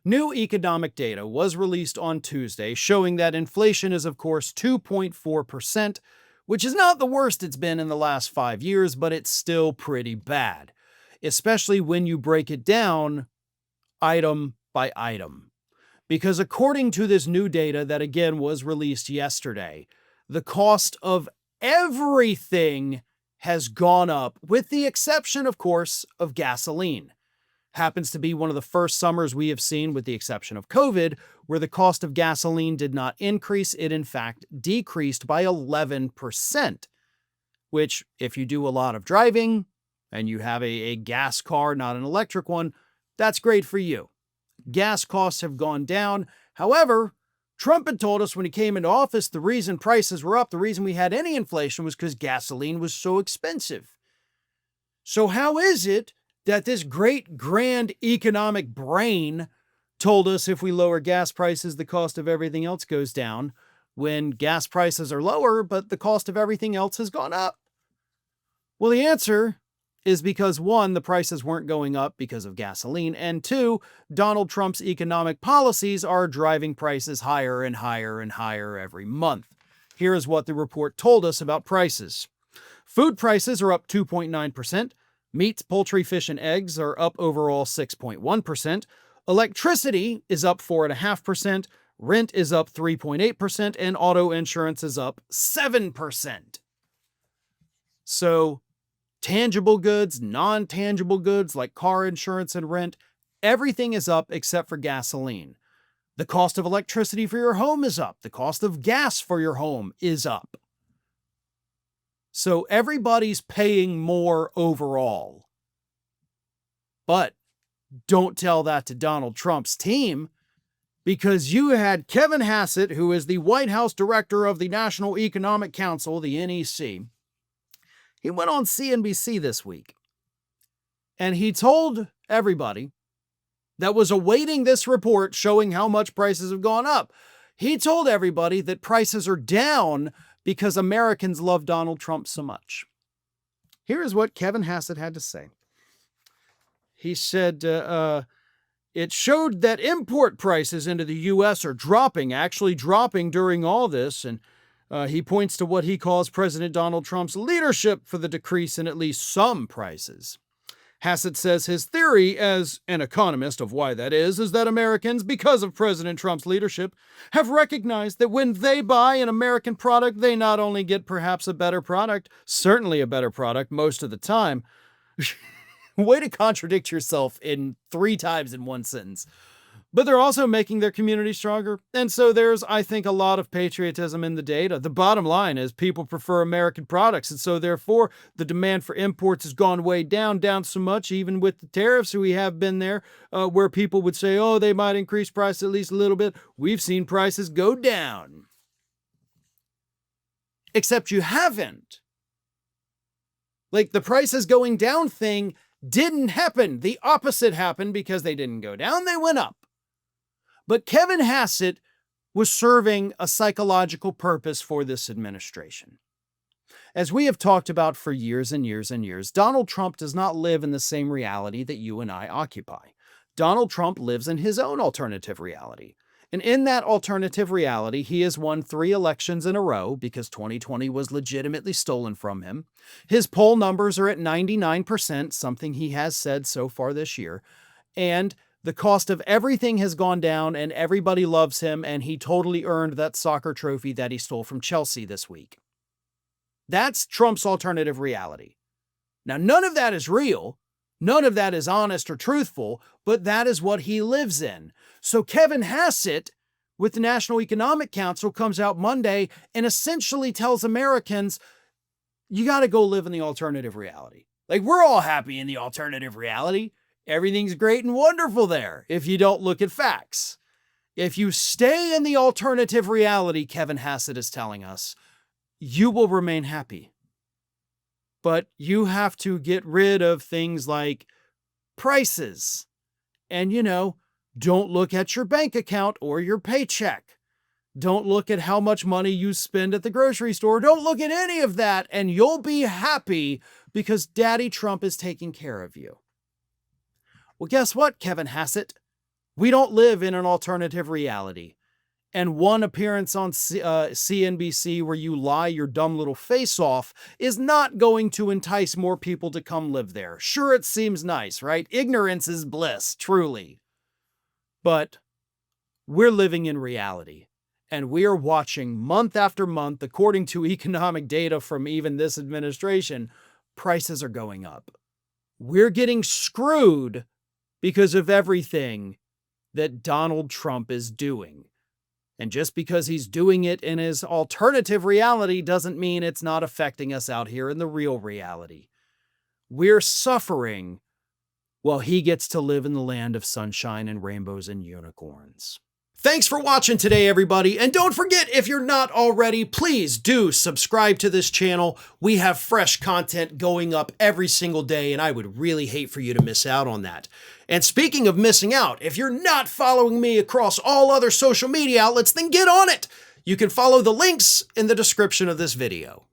New economic data was released on Tuesday showing that inflation is, of course, 2.4%, which is not the worst it's been in the last 5 years, but it's still pretty bad, especially when you break it down item by item. Because according to this new data that again was released yesterday, the cost of everything has gone up, with the exception, of course, of gasoline. Happens to be one of the first summers we have seen, with the exception of COVID, where the cost of gasoline did not increase. It, in fact, decreased by 11%, which, if you do a lot of driving and you have a gas car, not an electric one, that's great for you. Gas costs have gone down. However, Trump had told us when he came into office the reason prices were up, the reason we had any inflation, was because gasoline was so expensive. So how is it that this great grand economic brain told us if we lower gas prices, the cost of everything else goes down, when gas prices are lower, but the cost of everything else has gone up? Well, the answer is because, one, the prices weren't going up because of gasoline, and two, Donald Trump's economic policies are driving prices higher and higher and higher every month. Here is what the report told us about prices. Food prices are up 2.9%. Meats, poultry, fish, and eggs are up overall 6.1%. Electricity is up 4.5%. Rent is up 3.8%. And auto insurance is up 7%. So, tangible goods, non-tangible goods like car insurance and rent, everything is up except for gasoline. The cost of electricity for your home is up. The cost of gas for your home is up. So everybody's paying more overall. But don't tell that to Donald Trump's team, because you had Kevin Hassett, who is the White House director of the National Economic Council, the NEC. He went on CNBC this week, and he told everybody that was awaiting this report showing how much prices have gone up. He told everybody that prices are down because Americans love Donald Trump so much. Here is what Kevin Hassett had to say. He said, it showed that import prices into the U.S. are dropping, actually dropping during all this, and he points to what he calls President Donald Trump's leadership for the decrease in at least some prices. Hassett says his theory, as an economist, of why that is that Americans, because of President Trump's leadership, have recognized that when they buy an American product, they not only get perhaps a better product, certainly a better product most of the time. Way to contradict yourself in 3 times in one sentence. But they're also making their community stronger. And so there's, I think, a lot of patriotism in the data. The bottom line is people prefer American products. And so therefore, the demand for imports has gone way down so much, even with the tariffs. We have been there where people would say, oh, they might increase price at least a little bit. We've seen prices go down. Except you haven't. Like, the prices going down thing didn't happen. The opposite happened, because they didn't go down, they went up. But Kevin Hassett was serving a psychological purpose for this administration. As we have talked about for years and years and years, Donald Trump does not live in the same reality that you and I occupy. Donald Trump lives in his own alternative reality. And in that alternative reality, he has won 3 elections in a row because 2020 was legitimately stolen from him. His poll numbers are at 99%, something he has said so far this year. And the cost of everything has gone down, and everybody loves him, and he totally earned that soccer trophy that he stole from Chelsea this week. That's Trump's alternative reality. Now, none of that is real. None of that is honest or truthful, but that is what he lives in. So Kevin Hassett, with the National Economic Council, comes out Monday and essentially tells Americans, you got to go live in the alternative reality. Like, we're all happy in the alternative reality. Everything's great and wonderful there if you don't look at facts. If you stay in the alternative reality, Kevin Hassett is telling us, you will remain happy. But you have to get rid of things like prices. And, don't look at your bank account or your paycheck. Don't look at how much money you spend at the grocery store. Don't look at any of that, and you'll be happy because Daddy Trump is taking care of you. Well, guess what, Kevin Hassett? We don't live in an alternative reality. And one appearance on CNBC where you lie your dumb little face off is not going to entice more people to come live there. Sure, it seems nice, right? Ignorance is bliss, truly. But we're living in reality. And we are watching month after month, according to economic data from even this administration, prices are going up. We're getting screwed because of everything that Donald Trump is doing. And just because he's doing it in his alternative reality doesn't mean it's not affecting us out here in the real reality. We're suffering while he gets to live in the land of sunshine and rainbows and unicorns. Thanks for watching today, everybody. And don't forget, if you're not already, please do subscribe to this channel. We have fresh content going up every single day, and I would really hate for you to miss out on that. And speaking of missing out, if you're not following me across all other social media outlets, then get on it. You can follow the links in the description of this video.